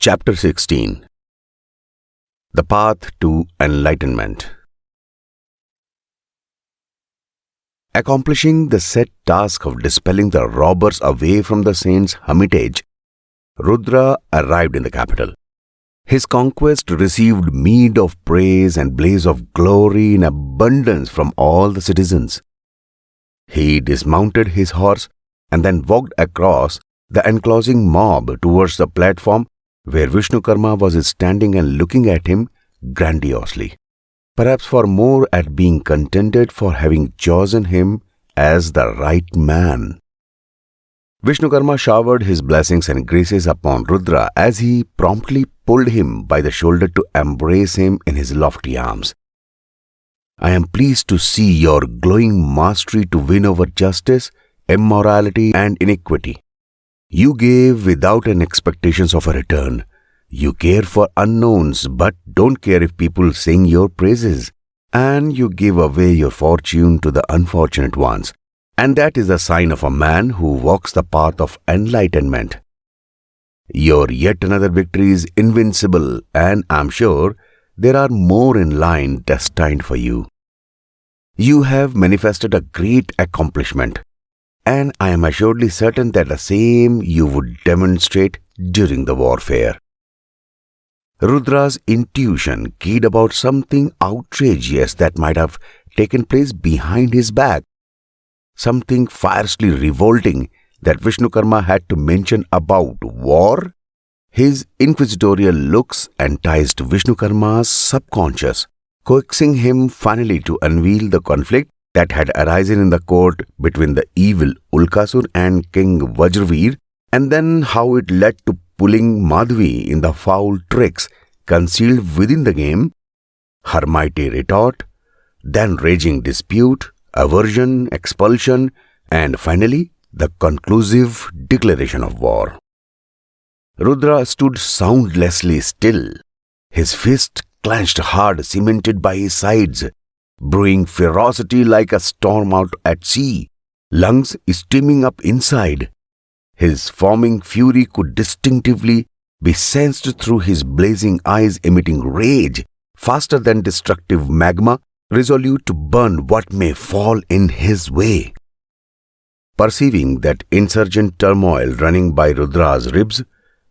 Chapter 16. The Path to Enlightenment. Accomplishing the set task of dispelling the robbers away from the saint's hermitage, Rudra arrived in the capital. His conquest received meed of praise and blaze of glory in abundance from all the citizens. He dismounted his horse and then walked across the enclosing mob towards the platform where Vishnukarma was standing and looking at him grandiosely, perhaps for more at being contented for having chosen him as the right man. Vishnukarma showered his blessings and graces upon Rudra as he promptly pulled him by the shoulder to embrace him in his lofty arms. "I am pleased to see your glowing mastery to win over justice, immorality, and iniquity. You gave without an expectations of a return. You care for unknowns but don't care if people sing your praises. And you give away your fortune to the unfortunate ones. And that is a sign of a man who walks the path of enlightenment. Your yet another victory is invincible, and I am sure there are more in line destined for you. You have manifested a great accomplishment, and I am assuredly certain that the same you would demonstrate during the warfare." Rudra's intuition keyed about something outrageous that might have taken place behind his back, something fiercely revolting that Vishnukarma had to mention about war. His inquisitorial looks enticed Vishnukarma's subconscious, coaxing him finally to unveil the conflict that had arisen in the court between the evil Ulkasur and King Vajraveer, and then how it led to pulling Madhavi in the foul tricks concealed within the game, her mighty retort, then raging dispute, aversion, expulsion, and finally the conclusive declaration of war. Rudra stood soundlessly still, his fist clenched hard, cemented by his sides, brewing ferocity like a storm out at sea, lungs steaming up inside. His foaming fury could distinctively be sensed through his blazing eyes, emitting rage faster than destructive magma, resolute to burn what may fall in his way. Perceiving that insurgent turmoil running by Rudra's ribs,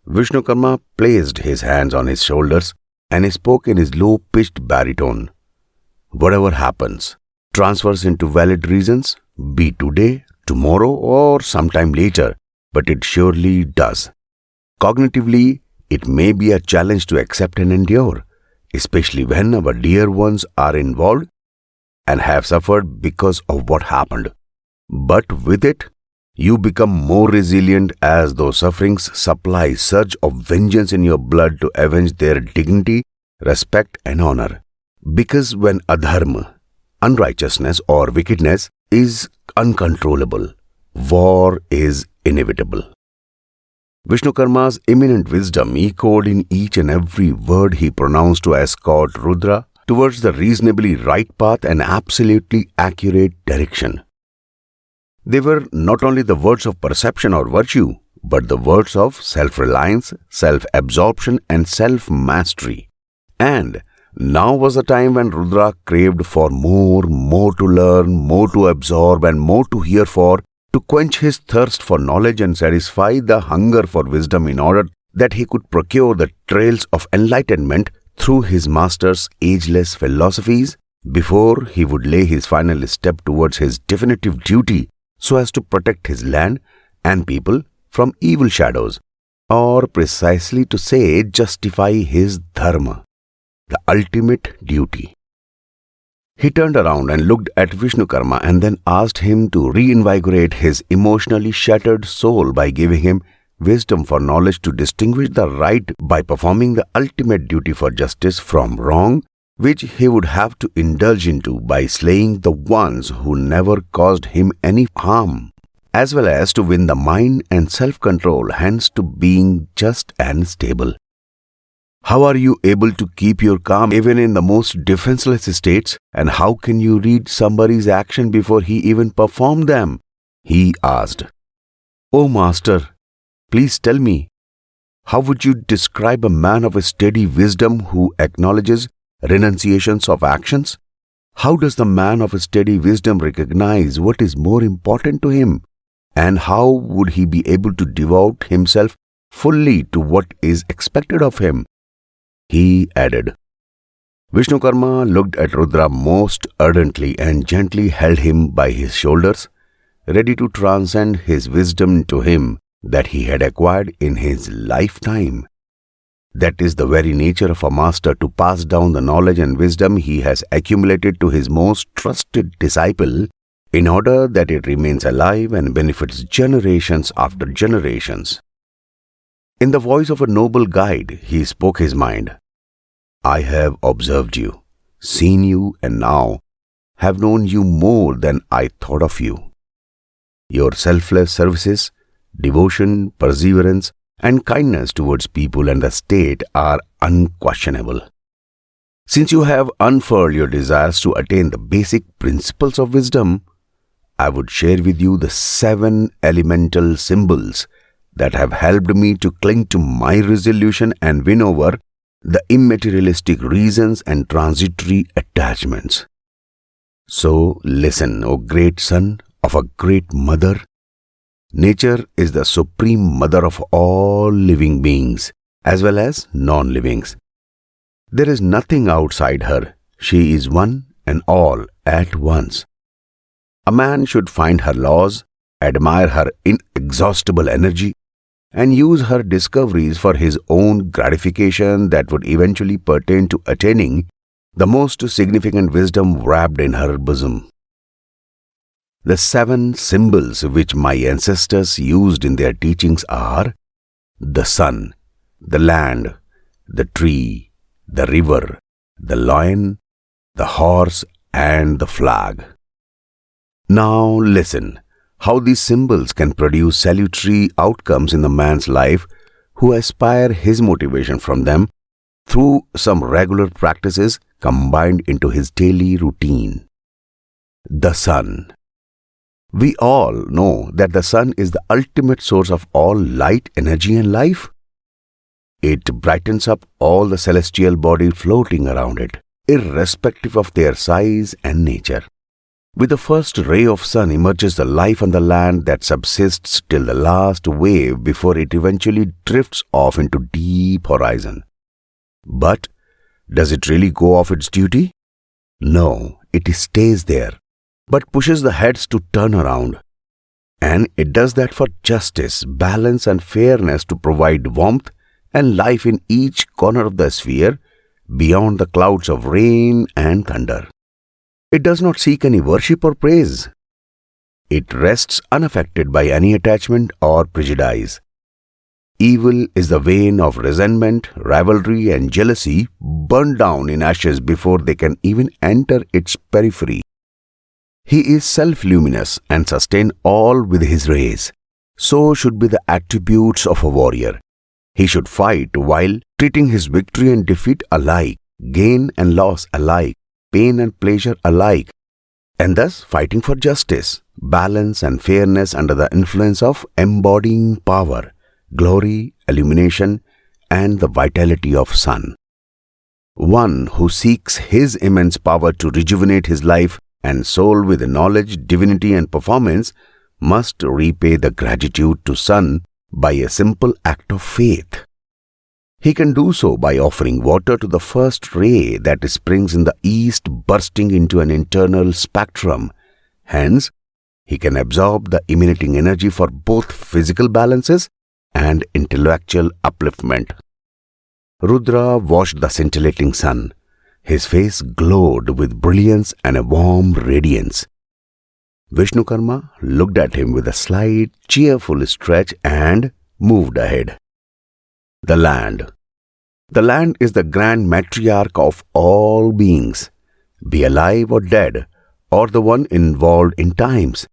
Vishnukarma placed his hands on his shoulders and spoke in his low-pitched baritone. "Whatever happens, transfers into valid reasons, be today, tomorrow, or sometime later, but it surely does. Cognitively, it may be a challenge to accept and endure, especially when our dear ones are involved and have suffered because of what happened. But with it, you become more resilient as those sufferings supply surge of vengeance in your blood to avenge their dignity, respect, and honor. Because when adharma, unrighteousness, or wickedness is uncontrollable, war is inevitable." Vishnukarma's imminent wisdom echoed in each and every word he pronounced to escort Rudra towards the reasonably right path and absolutely accurate direction. They were not only the words of perception or virtue, but the words of self-reliance, self-absorption, and self-mastery. And now was the time when Rudra craved for more to learn, more to absorb, and more to hear for, to quench his thirst for knowledge and satisfy the hunger for wisdom in order that he could procure the trails of enlightenment through his master's ageless philosophies before he would lay his final step towards his definitive duty so as to protect his land and people from evil shadows, or precisely to say, justify his dharma, the ultimate duty. He turned around and looked at Vishnukarma and then asked him to reinvigorate his emotionally shattered soul by giving him wisdom for knowledge to distinguish the right by performing the ultimate duty for justice from wrong, which he would have to indulge into by slaying the ones who never caused him any harm, as well as to win the mind and self-control, hence to being just and stable. How are you able to keep your calm even in the most defenseless states? And how can you read somebody's action before he even performed them? He asked. "O Master, please tell me." How would you describe a man of a steady wisdom who acknowledges renunciations of actions? How does the man of a steady wisdom recognize what is more important to him? And how would he be able to devote himself fully to what is expected of him? He added. Vishnukarma looked at Rudra most ardently and gently held him by his shoulders, ready to transcend his wisdom to him that he had acquired in his lifetime. That is the very nature of a master, to pass down the knowledge and wisdom he has accumulated to his most trusted disciple in order that it remains alive and benefits generations after generations. In the voice of a noble guide, he spoke his mind. I have observed you, seen you, and now have known you more than I thought of you. Your selfless services, devotion, perseverance, and kindness towards people and the state are unquestionable. Since you have unfurled your desires to attain the basic principles of wisdom, I would share with you the 7 elemental symbols that have helped me to cling to my resolution and win over the immaterialistic reasons and transitory attachments. So listen, O great son of a great mother. Nature is the supreme mother of all living beings as well as non-livings. There is nothing outside her. She is one and all at once. A man should find her laws, admire her inexhaustible energy, and use her discoveries for his own gratification that would eventually pertain to attaining the most significant wisdom wrapped in her bosom. The 7 symbols which my ancestors used in their teachings are the sun, the land, the tree, the river, the lion, the horse, and the flag. Now listen how these symbols can produce salutary outcomes in the man's life who aspire his motivation from them through some regular practices combined into his daily routine. The sun. We all know that the sun is the ultimate source of all light, energy, and life. It brightens up all the celestial bodies floating around it, irrespective of their size and nature. With the first ray of sun emerges the life on the land that subsists till the last wave before it eventually drifts off into deep horizon. But does it really go off its duty? No, it stays there, but pushes the heads to turn around. And it does that for justice, balance, and fairness, to provide warmth and life in each corner of the sphere beyond the clouds of rain and thunder. It does not seek any worship or praise. It rests unaffected by any attachment or prejudice. Evil is the vein of resentment, rivalry, and jealousy burned down in ashes before they can even enter its periphery. He is self-luminous and sustains all with his rays. So should be the attributes of a warrior. He should fight while treating his victory and defeat alike, gain and loss alike, pain and pleasure alike, and thus fighting for justice, balance, and fairness under the influence of embodying power, glory, illumination, and the vitality of sun. One who seeks his immense power to rejuvenate his life and soul with knowledge, divinity, and performance must repay the gratitude to sun by a simple act of faith. He can do so by offering water to the first ray that springs in the east, bursting into an internal spectrum. Hence, he can absorb the emanating energy for both physical balances and intellectual upliftment. Rudra watched the scintillating sun. His face glowed with brilliance and a warm radiance. Vishnukarma looked at him with a slight, cheerful stretch and moved ahead. The land. The land is the grand matriarch of all beings, be alive or dead, or the one involved in times.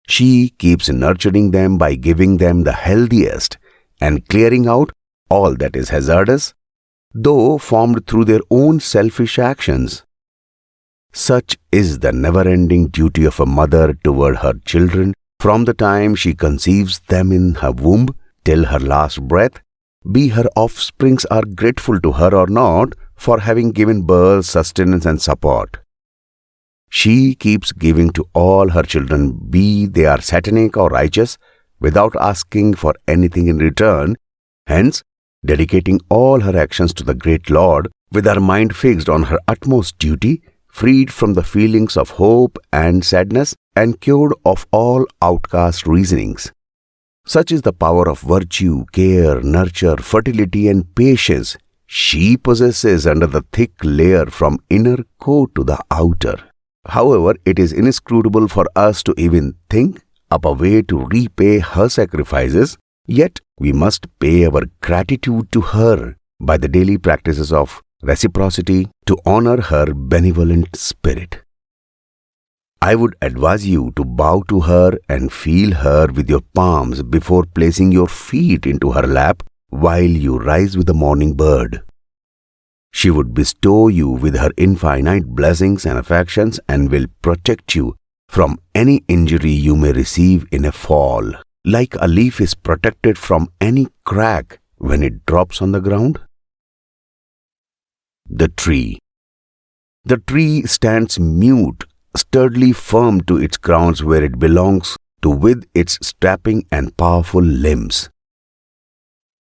She keeps nurturing them by giving them the healthiest and clearing out all that is hazardous, though formed through their own selfish actions. Such is the never-ending duty of a mother toward her children from the time she conceives them in her womb till her last breath, be her offsprings are grateful to her or not for having given birth, sustenance and support. She keeps giving to all her children, be they are satanic or righteous, without asking for anything in return, hence dedicating all her actions to the great Lord, with her mind fixed on her utmost duty, freed from the feelings of hope and sadness, and cured of all outcast reasonings. Such is the power of virtue, care, nurture, fertility and patience she possesses under the thick layer from inner coat to the outer. However, it is inscrutable for us to even think up a way to repay her sacrifices, yet we must pay our gratitude to her by the daily practices of reciprocity to honor her benevolent spirit. I would advise you to bow to her and feel her with your palms before placing your feet into her lap while you rise with the morning bird. She would bestow you with her infinite blessings and affections and will protect you from any injury you may receive in a fall, like a leaf is protected from any crack when it drops on the ground. The tree. The tree stands mute, sturdily firm to its grounds where it belongs to with its strapping and powerful limbs.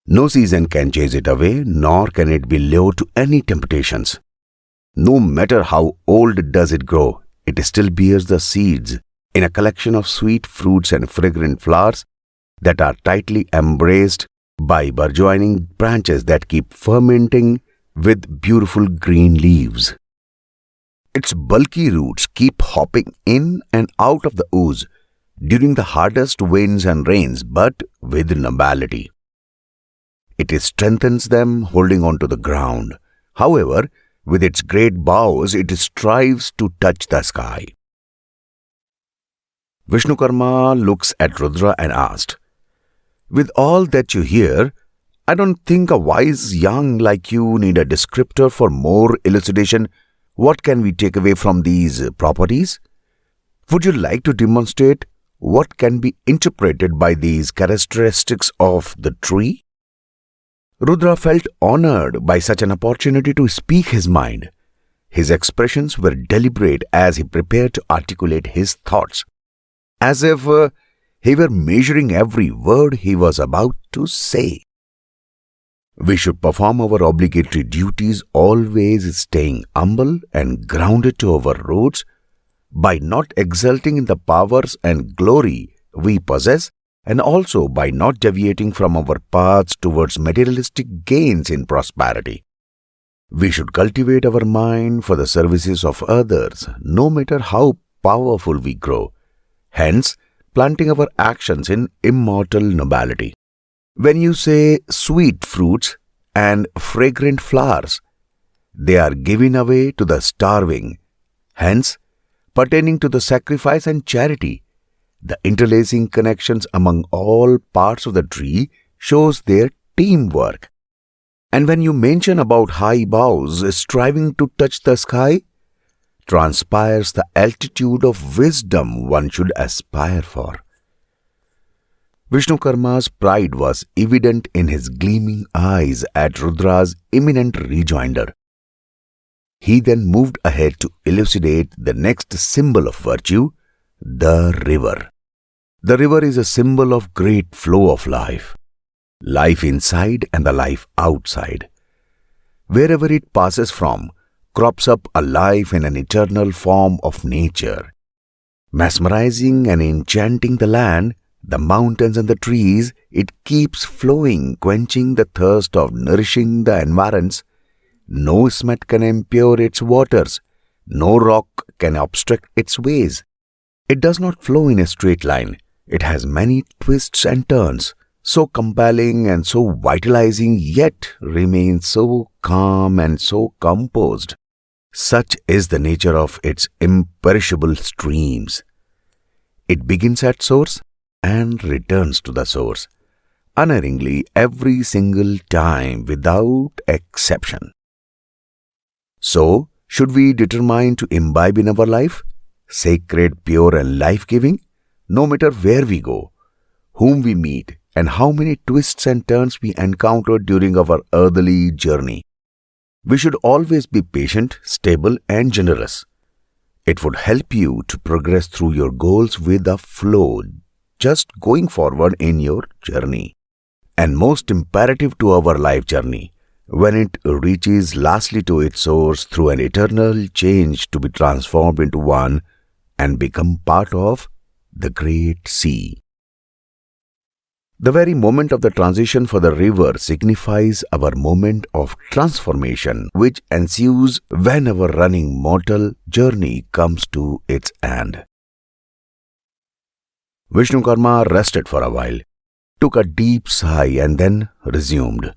No season can chase it away, nor can it be lured to any temptations. No matter how old does it grow, it still bears the seeds in a collection of sweet fruits and fragrant flowers that are tightly embraced by burgeoning branches that keep fermenting with beautiful green leaves. Its bulky roots keep hopping in and out of the ooze during the hardest winds and rains, but with nobility. It strengthens them, holding on to the ground. However, with its great boughs, it strives to touch the sky. Vishnukarma looks at Rudra and asked, "With all that you hear, I don't think a wise young like you need a descriptor for more elucidation. What can we take away from these properties? Would you like to demonstrate what can be interpreted by these characteristics of the tree?" Rudra felt honored by such an opportunity to speak his mind. His expressions were deliberate as he prepared to articulate his thoughts, as if he were measuring every word he was about to say. We should perform our obligatory duties, always staying humble and grounded to our roots, by not exulting in the powers and glory we possess, and also by not deviating from our paths towards materialistic gains in prosperity. We should cultivate our mind for the services of others, no matter how powerful we grow, hence planting our actions in immortal nobility. When you say sweet fruits and fragrant flowers, they are given away to the starving, hence pertaining to the sacrifice and charity. The interlacing connections among all parts of the tree shows their teamwork. And when you mention about high boughs striving to touch the sky, transpires the altitude of wisdom one should aspire for. Vishnukarma's pride was evident in his gleaming eyes at Rudra's imminent rejoinder. He then moved ahead to elucidate the next symbol of virtue, the river. The river is a symbol of great flow of life inside and the life outside. Wherever it passes from, crops up a life in an eternal form of nature, mesmerizing and enchanting the land, the mountains and the trees. It keeps flowing, quenching the thirst of nourishing the environs. No smut can impure its waters, no rock can obstruct its ways. It does not flow in a straight line. It has many twists and turns, so compelling and so vitalizing, yet remains so calm and so composed. Such is the nature of its imperishable streams. It begins at source and returns to the source, unerringly every single time without exception. So, should we determine to imbibe in our life, sacred, pure and life-giving, no matter where we go, whom we meet, and how many twists and turns we encountered during our earthly journey. We should always be patient, stable, and generous. It would help you to progress through your goals with a flow, just going forward in your journey. And most imperative to our life journey, when it reaches lastly to its source through an eternal change to be transformed into one and become part of the great sea. The very moment of the transition for the river signifies our moment of transformation, which ensues when our running mortal journey comes to its end. Vishnukarma rested for a while, took a deep sigh, and then resumed.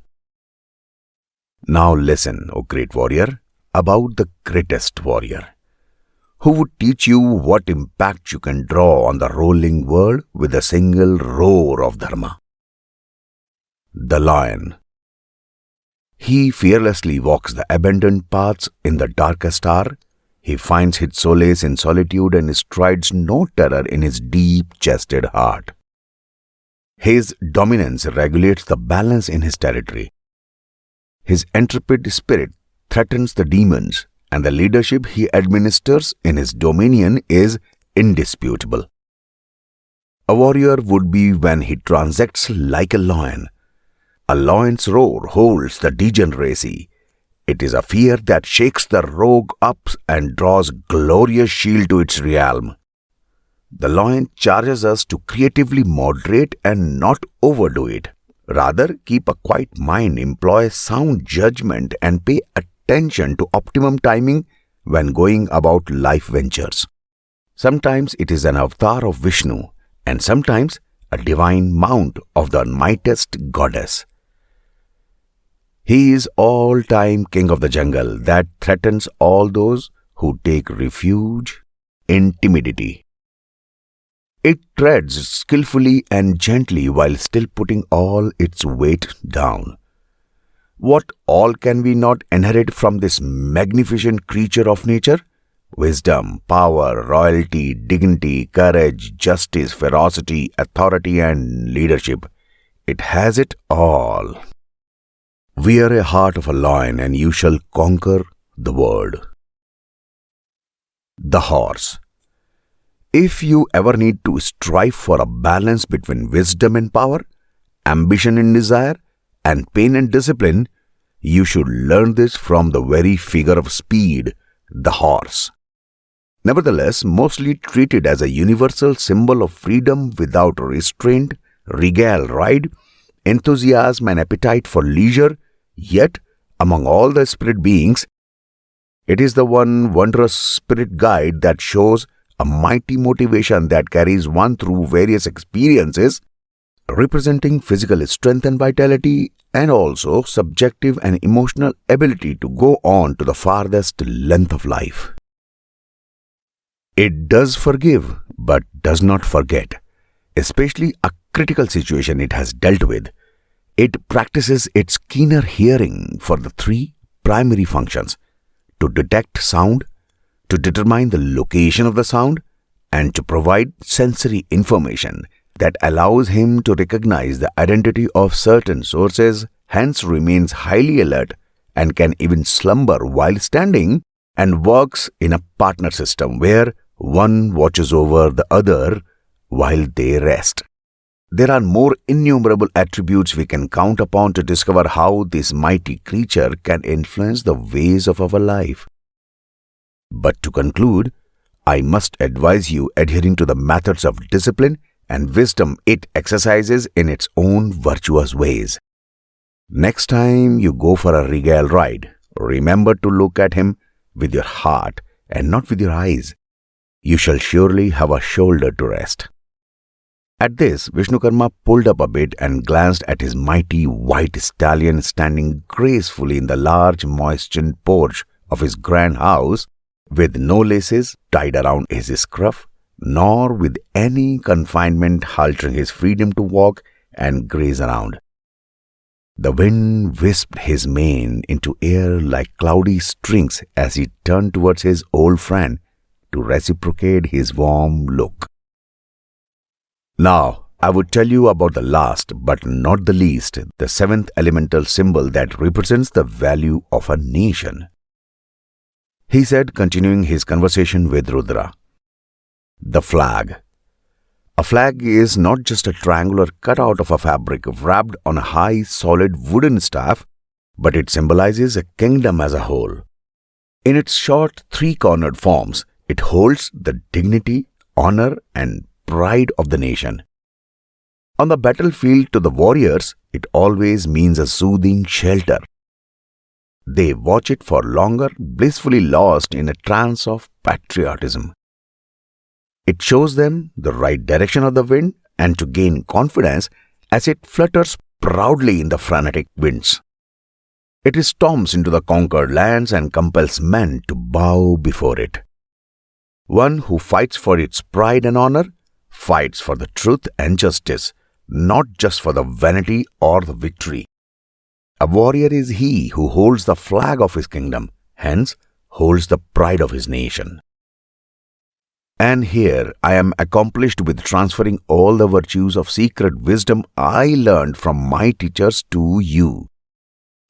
Now listen, O great warrior, about the greatest warrior, who would teach you what impact you can draw on the rolling world with a single roar of dharma. The lion. He fearlessly walks the abandoned paths in the darkest hour. He finds his solace in solitude and strides no terror in his deep-chested heart. His dominance regulates the balance in his territory. His intrepid spirit threatens the demons, and the leadership he administers in his dominion is indisputable. A warrior would be when he transacts like a lion. A lion's roar holds the degeneracy. It is a fear that shakes the rogue up and draws glorious shield to its realm. The lion charges us to creatively moderate and not overdo it. Rather, keep a quiet mind, employ sound judgment, and pay attention to optimum timing when going about life ventures. Sometimes it is an avatar of Vishnu, and sometimes a divine mount of the mightiest goddess. He is all-time king of the jungle that threatens all those who take refuge in timidity. It treads skillfully and gently while still putting all its weight down. What all can we not inherit from this magnificent creature of nature? Wisdom, power, royalty, dignity, courage, justice, ferocity, authority, and leadership. It has it all. Wear a heart of a lion and you shall conquer the world. The horse. If you ever need to strive for a balance between wisdom and power, ambition and desire, and pain and discipline, you should learn this from the very figure of speed, the horse. Nevertheless, mostly treated as a universal symbol of freedom without restraint, regal ride, enthusiasm and appetite for leisure, yet, among all the spirit beings, it is the one wondrous spirit guide that shows a mighty motivation that carries one through various experiences, representing physical strength and vitality, and also subjective and emotional ability to go on to the farthest length of life. It does forgive, but does not forget, especially a critical situation it has dealt with. It practices its keener hearing for the three primary functions: to detect sound, to determine the location of the sound, and to provide sensory information that allows him to recognize the identity of certain sources, hence remains highly alert and can even slumber while standing, and works in a partner system where one watches over the other while they rest. There are more innumerable attributes we can count upon to discover how this mighty creature can influence the ways of our life. But to conclude, I must advise you adhering to the methods of discipline and wisdom it exercises in its own virtuous ways. Next time you go for a regal ride, remember to look at him with your heart and not with your eyes. You shall surely have a shoulder to rest. At this, Vishnukarma pulled up a bit and glanced at his mighty white stallion standing gracefully in the large moistened porch of his grand house, with no laces tied around his scruff, nor with any confinement haltering his freedom to walk and graze around. The wind whisked his mane into air like cloudy strings as he turned towards his old friend to reciprocate his warm look. Now, I would tell you about the last, but not the least, the seventh elemental symbol that represents the value of a nation. He said, continuing his conversation with Rudra, "The flag. A flag is not just a triangular cutout of a fabric wrapped on a high, solid wooden staff, but it symbolizes a kingdom as a whole. In its short, three-cornered forms, it holds the dignity, honor, and pride of the nation. On the battlefield to the warriors, it always means a soothing shelter. They watch it for longer, blissfully lost in a trance of patriotism. It shows them the right direction of the wind and to gain confidence as it flutters proudly in the frantic winds. It storms into the conquered lands and compels men to bow before it. One who fights for its pride and honor fights for the truth and justice, not just for the vanity or the victory. A warrior is he who holds the flag of his kingdom, hence holds the pride of his nation. And here I am accomplished with transferring all the virtues of secret wisdom I learned from my teachers to you.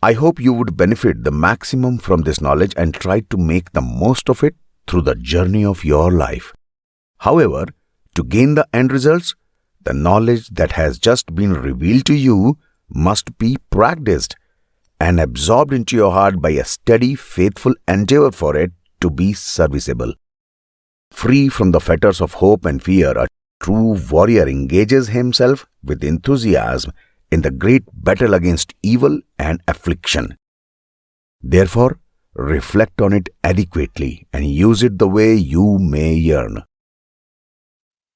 I hope you would benefit the maximum from this knowledge and try to make the most of it through the journey of your life. However, to gain the end results, the knowledge that has just been revealed to you must be practiced and absorbed into your heart by a steady, faithful endeavor for it to be serviceable. Free from the fetters of hope and fear, a true warrior engages himself with enthusiasm in the great battle against evil and affliction. Therefore, reflect on it adequately and use it the way you may yearn."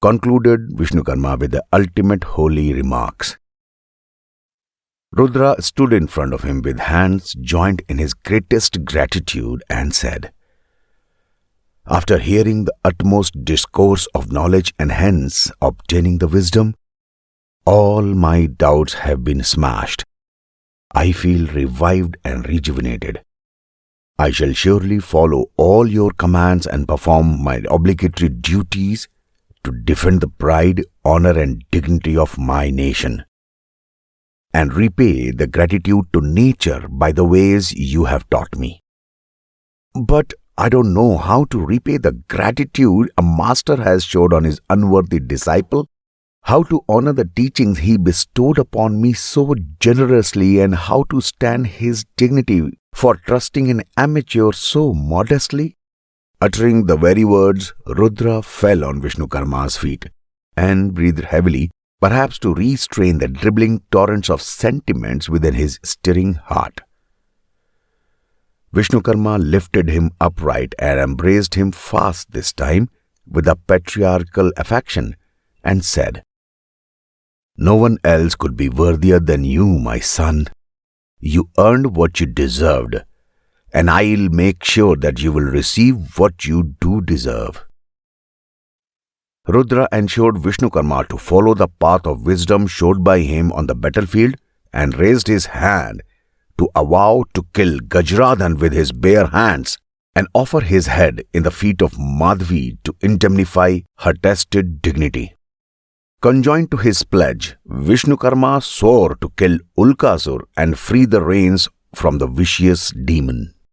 Concluded Vishnukarma with the ultimate holy remarks. Rudra stood in front of him with hands joined in his greatest gratitude and said, "After hearing the utmost discourse of knowledge and hence obtaining the wisdom, all my doubts have been smashed. I feel revived and rejuvenated. I shall surely follow all your commands and perform my obligatory duties to defend the pride, honor, and dignity of my nation, and repay the gratitude to nature by the ways you have taught me. But I don't know how to repay the gratitude a master has showed on his unworthy disciple, how to honor the teachings he bestowed upon me so generously, and how to stand his dignity for trusting an amateur so modestly." Uttering the very words, Rudra fell on Vishnukarma's feet and breathed heavily, perhaps to restrain the dribbling torrents of sentiments within his stirring heart. Vishnukarma lifted him upright and embraced him fast this time with a patriarchal affection and said, "No one else could be worthier than you, my son. You earned what you deserved, and I'll make sure that you will receive what you do deserve." Rudra ensured Vishnukarma to follow the path of wisdom showed by him on the battlefield and raised his hand to avow to kill Gajradhan with his bare hands and offer his head in the feet of Madhavi to indemnify her tested dignity. Conjoined to his pledge, Vishnukarma swore to kill Ulkasur and free the reins from the vicious demon.